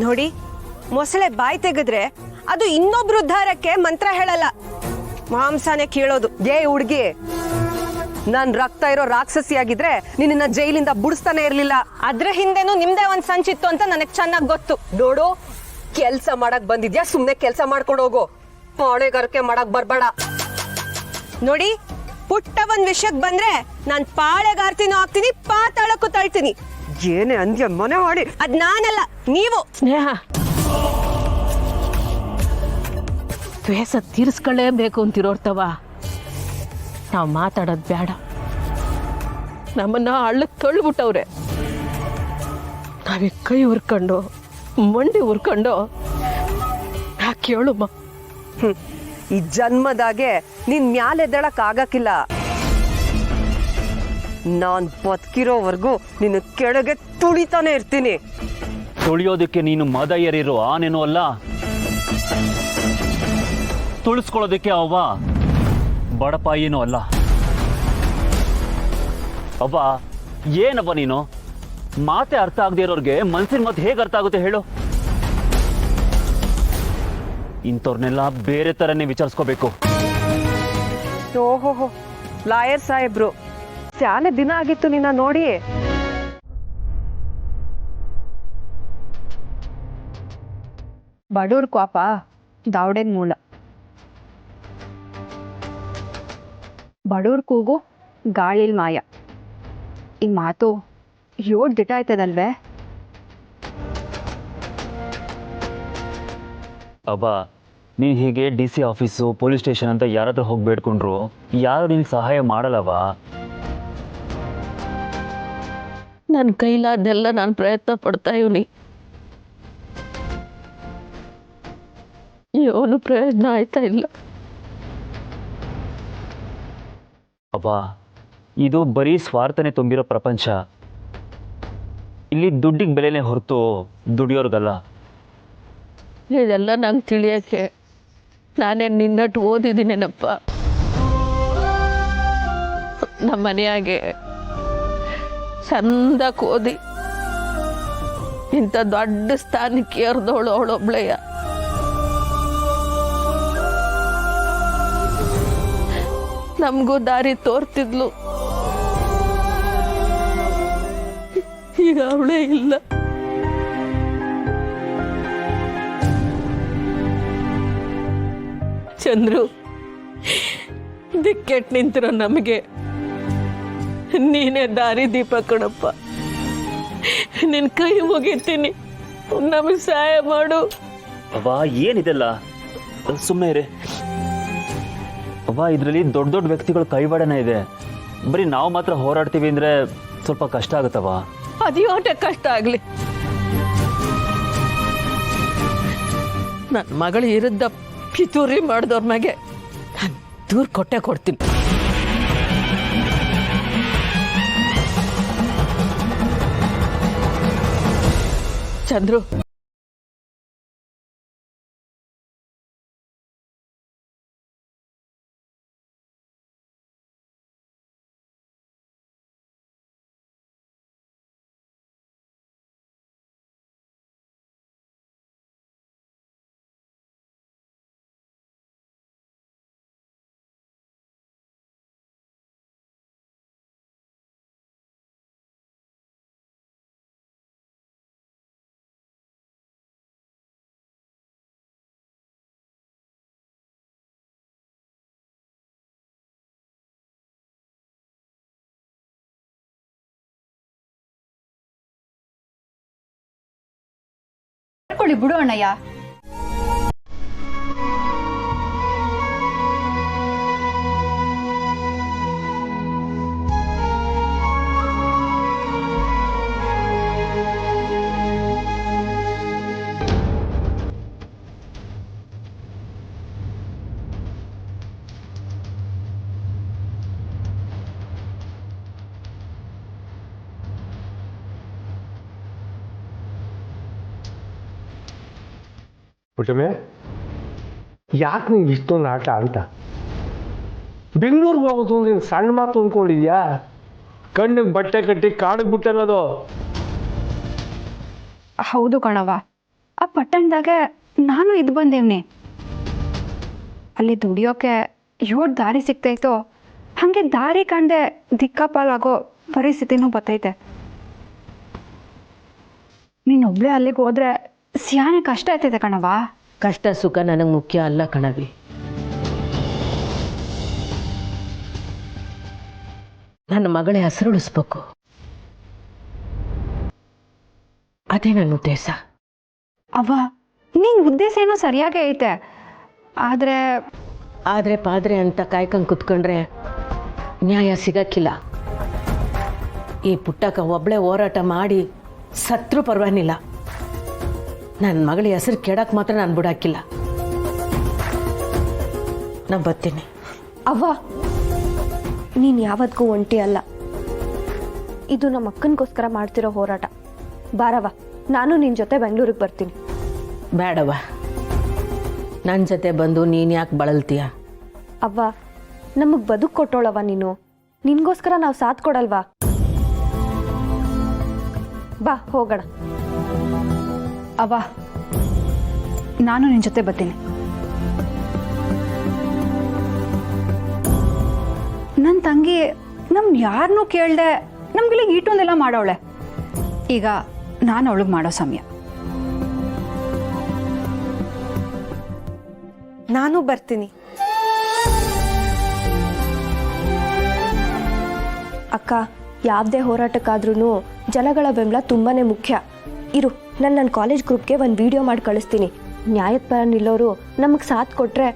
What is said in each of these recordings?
ನೋಡಿ, ಮೊಸಳೆ ಬಾಯಿ ತೆಗೆದ್ರೆ ಅದು ಇನ್ನೊಬ್ರು ಉದ್ಧಾರಕ್ಕೆ ಮಂತ್ರ ಹೇಳಲ್ಲ, ಮಾಂಸನೇ ಕೀಳೋದು. ಏ ಹುಡ್ಗಿ, ನಾನ್ ರಕ್ತ ಇರೋ ರಾಕ್ಷಸಿ ಆಗಿದ್ರೆ ನಿನ್ನ ಜೈಲಿಂದ ಬಿಡಿಸ್ತಾನೆ ಇರ್ಲಿಲ್ಲ. ಅದ್ರ ಹಿಂದೆನೂ ನಿಮ್ದೇ ಒಂದ್ ಸಂಚಿತ್ತು ಅಂತ ನನಗ್ ಚೆನ್ನಾಗ್ ಗೊತ್ತು. ನೋಡು, ಕೆಲ್ಸ ಮಾಡಕ್ ಬಂದಿದ್ಯಾ, ಸುಮ್ನೆ ಕೆಲ್ಸ ಮಾಡ್ಕೊಂಡು ಹೋಗು. ಪಾಳೆಗಾರಿಕೆ ಮಾಡಕ್ ಬರ್ಬೇಡ. ನೋಡಿ, ಪುಟ್ಟ ಒಂದ್ ವಿಷಯಕ್ ಬಂದ್ರೆ ನಾನ್ ಪಾಳೆಗಾರ್ತಿನೂ ಆಗ್ತೀನಿ, ಪಾತಾಳಕ್ಕೂ ತಳ್ತೀನಿ. ಏನೇ ಅಂದ್ಯ ಮನೆ ಮಾಡಿ? ಅದ್ ನಾನಲ್ಲ, ನೀವು. ಸ್ನೇಹ, ದ್ವೇಷ ತೀರಿಸ್ಕೊಳ್ಳೇಬೇಕು ಅಂತಿರೋರ್ತವ. ನಾವು ಮಾತಾಡೋದು ಬೇಡ. ನಮ್ಮನ್ನ ಹಳ್ಳಕ್ಕೆ ತಳ್ಳಿಬಿಟ್ಟವ್ರೆ. ನಾವೇ ಕೈ ಹುರ್ಕೊಂಡು ಮಂಡಿ ಹುರ್ಕೊಂಡು ಯಾಕೆ ಹೇಳುಮ್ಮ? ಈ ಜನ್ಮದಾಗೆ ನೀನ್ ಮ್ಯಾಲೆದ್ದಳಕ್ ಆಗಕ್ಕಿಲ್ಲ. ನಾನ್ ಬದುಕಿರೋವರೆಗೂ ನಿನ್ನ ಕೆಳಗೆ ತುಳಿತಾನೆ ಇರ್ತೀನಿ. ತುಳಿಯೋದಕ್ಕೆ ನೀನು ಮದ ಏರಿರೋ ಆನೇನೂ ಅಲ್ಲ, ತುಳಿಸ್ಕೊಳ್ಳೋದಕ್ಕೆ ಅವ್ವ ಬಡಪಾಯಿನೂ ಅಲ್ಲ. ಅವ್ವ, ಏನವ್ವ ನೀನು? ಮಾತೆ ಅರ್ಥ ಆಗದೆ ಇರೋರ್ಗೆ ಮನ್ಸಿನ ಮಾತು ಹೇಗೆ ಅರ್ಥ ಆಗುತ್ತೆ ಹೇಳು? ಇಂಥವ್ರನ್ನೆಲ್ಲ ಬೇರೆ ಥರನೇ ವಿಚಾರಿಸ್ಕೋಬೇಕು. ಓಹೋಹೋ, ಲಾಯರ್ ಸಾಹೇಬ್ರು, ಸ್ಯಾನೆ ದಿನ ಆಗಿತ್ತು ನಿನ್ನ ನೋಡಿ. ಬಡವ್ರ ಕೋಪ ದಾವಡೆನ್ ಮೂಲ. ಬಡವ್ರ ಕೂಗು ಗಾಳಿಲ್ ಮಾಯ. ಈ ಮಾತು ಏಳು ದಿಟ ಆಯ್ತದಲ್ವೇ? ಅವ್ವ, ನೀನು ಹೀಗೆ DC ಆಫೀಸು, ಪೊಲೀಸ್ ಸ್ಟೇಷನ್ ಅಂತ ಯಾರಾದ್ರೂ ಹೋಗಿ ಬೇಡ್ಕೊಂಡ್ರು ಯಾರು ನಿನ್ಗೆ ಸಹಾಯ ಮಾಡಲ್ಲವ. ನನ್ನ ಕೈಲಾದೆಲ್ಲ ನಾನು ಪ್ರಯತ್ನ ಪಡ್ತಾ ಇವನಿ. ಏನು ಪ್ರಯೋಜನ ಆಯ್ತಾ ಇಲ್ಲ. ಅವ್ವ, ಇದು ಬರೀ ಸ್ವಾರ್ಥನೆ ತುಂಬಿರೋ ಪ್ರಪಂಚ. ಇಲ್ಲಿ ದುಡ್ಡಿಗೆ ಬೆಲೆನೇ ಹೊರತು ದುಡಿಯೋರ್ಗಲ್ಲ. ಇದೆಲ್ಲ ನಂಗೆ ತಿಳಿಯೋಕ್ಕೆ ನಾನೇ ನಿನ್ನಟ್ಟು ಓದಿದ್ದೀನೇನಪ್ಪ. ನಮ್ಮ ಮನೆಯಾಗೆ ಚಂದಕ್ಕೆ ಓದಿ ಇಂಥ ದೊಡ್ಡ ಸ್ಥಾನಕ್ಕೆ ಏರ್ದವಳು ಅವಳೊಬ್ಳೆಯ. ನಮಗೂ ದಾರಿ ತೋರ್ತಿದ್ಲು. ಈಗ ಅವಳೇ ಇಲ್ಲ. ಚಂದ್ರು, ದಿಕ್ಕೆಟ್ ನಿಂತಿರೋ ನಮಗೆ ನೀನೇ ದಾರಿ ದೀಪ ಕಣಪ್ಪ. ನಿನ್ನ ಕೈ ಮುಗಿತೀನಿ, ನಮಗೆ ಸಹಾಯ ಮಾಡು. ಅವ್ವ, ಏನಿದೆಲ್ಲ? ಸುಮ್ಮನೆ ಇರಿ ಅವ್ವ. ಇದರಲ್ಲಿ ದೊಡ್ಡ ದೊಡ್ಡ ವ್ಯಕ್ತಿಗಳ ಕೈವಾಡನೇ ಇದೆ. ಬರೀ ನಾವು ಮಾತ್ರ ಹೋರಾಡ್ತೀವಿ ಅಂದರೆ ಸ್ವಲ್ಪ ಕಷ್ಟ ಆಗುತ್ತವ. ಅದ್ಯೋಟೆ ಕಷ್ಟ ಆಗಲಿ. ನನ್ನ ಮಗಳು ಇರುದ್ದ ಪಿತೂರಿ ಮಾಡಿದವ್ರ ಮ್ಯಾಗೆ ನಾನು ದೂರ ಕೊಟ್ಟೆ ಕೊಡ್ತೀನಿ. ಚಂದ್ರು, ಬಿಡು ಅಣ್ಣಯ್ಯ. ಪುಟ್ಟಮೆ, ಯಾಕೆ ನಿಂಗೆ ಇಷ್ಟೊಂದು ಆಟ ಅಂತ? ಬೆಂಗಳೂರಿಗೆ ಹೋಗೋದು ನೀನು ಸಣ್ಣ ಮಾತು ಅಂದ್ಕೊಂಡಿದ್ಯಾ? ಕಣ್ಣಿಗೆ ಬಟ್ಟೆ ಕಟ್ಟಿ ಕಾಡಿಗೆ ಬಿಟ್ಟಲ್ಲದು. ಹೌದು ಕಣವ, ಆ ಪಟ್ಟಣದಾಗೆ ನಾನು ಇದು ಬಂದೇವ್ನಿ. ಅಲ್ಲಿ ದುಡಿಯೋಕೆ ಯೋಡ್ ದಾರಿ ಸಿಗ್ತೈತೋ ಹಾಗೆ ದಾರಿ ಕಾಣದೆ ದಿಕ್ಕಾಪಾಲಾಗೋ ಪರಿಸ್ಥಿತಿನೂ ಬರ್ತೈತೆ. ನೀನೊಬ್ಳೆ ಅಲ್ಲಿಗೆ ಹೋದ್ರೆ ಸಿಯಾನೆ ಕಷ್ಟ ಆಯ್ತೈತೆ ಕಣವ. ಕಷ್ಟ ಸುಖ ನನಗೆ ಮುಖ್ಯ ಅಲ್ಲ ಕಣವಿ. ನನ್ನ ಮಗಳ ಹೆಸರು ಉಳಿಸ್ಬೇಕು, ಅದೇ ನನ್ನ ಉದ್ದೇಶ. ಅವ್ವ ನಿನ್ ಉದ್ದೇಶ ಏನೋ ಸರಿಯಾಗೇ ಐತೆ, ಆದ್ರೆ ಆದರೆ ಪಾದ್ರೆ ಅಂತ ಕಾಯ್ಕೊಂಡು ಕುತ್ಕೊಂಡ್ರೆ ನ್ಯಾಯ ಸಿಗಕ್ಕಿಲ್ಲ. ಈ ಪುಟ್ಟಕ್ಕ ಒಬ್ಳೆ ಹೋರಾಟ ಮಾಡಿ ಸತ್ರು ಪರವಾಗಿಲ್ಲ, ನನ್ನ ಮಗಳ ಹೆಸರು ಕೆಡಕ್ಕೆ ಮಾತ್ರ ನಾನು ಬಿಡಾಕಿಲ್ಲ. ನಾನು ಬರ್ತೀನಿ. ಅವ್ವ ನೀನು ಯಾವತ್ತಿಗೂ ಒಂಟಿ ಅಲ್ಲ, ಇದು ನಮ್ಮ ಅಕ್ಕನಿಗೋಸ್ಕರ ಮಾಡ್ತಿರೋ ಹೋರಾಟ. ಬಾರವ್ವ, ನಾನು ನಿನ್ನ ಜೊತೆ ಬೆಂಗಳೂರಿಗೆ ಬರ್ತೀನಿ. ಬೇಡವ, ನನ್ನ ಜೊತೆ ಬಂದು ನೀನು ಯಾಕೆ ಬಳಲ್ತೀಯ? ಅವ್ವ ನಮಗೆ ಬದುಕು ಕೊಟ್ಟೋಳವ್ವ ನೀನು, ನಿನ್ಗೋಸ್ಕರ ನಾವು ಸಾಥ್ ಕೊಡಲ್ವಾ? ಬಾ ಹೋಗೋಣ. ಅವ್ವ ನಾನು ನಿನ್ನ ಜೊತೆ ಬರ್ತೀನಿ. ನನ್ನ ತಂಗಿ ನಮ್ನ ಯಾರನ್ನೂ ಕೇಳ್ದೆ ನಮ್ಗೆಲ್ಲ ಈಟೊಂದೆಲ್ಲ ಮಾಡೋಳೆ. ಈಗ ನಾನು ಅವಳಿಗೆ ಮಾಡೋ ಸಮಯ. ನಾನು ಬರ್ತೀನಿ. ಅಕ್ಕ, ಯಾವುದೇ ಹೋರಾಟಕ್ಕಾದ್ರೂ ಜನಗಳ ಬೆಂಬಲ ತುಂಬಾ ಮುಖ್ಯ. ಇರು, ನನ್ನ ಕಾಲೇಜ್ ಗ್ರೂಪ್ಗೆ ಒಂದು ವಿಡಿಯೋ ಮಾಡಿ ಕಳಿಸ್ತೀನಿ. ನ್ಯಾಯದ ಪರ ನಿಲ್ಲೋರು ನಮಗೆ ಸಾಥ್ ಕೊಟ್ಟರೆ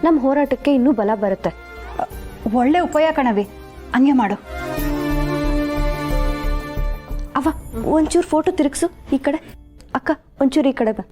ನಮ್ಮ ಹೋರಾಟಕ್ಕೆ ಇನ್ನೂ ಬಲ ಬರುತ್ತೆ. ಒಳ್ಳೆ ಉಪಾಯ ಕಣವಿ, ಹಂಗೆ ಮಾಡು. ಅವ್ವ ಒಂಚೂರು ಫೋಟೋ ತಿರುಗಿಸು ಈ ಕಡೆ. ಅಕ್ಕ ಒಂಚೂರು ಈ ಕಡೆ ಬಾ.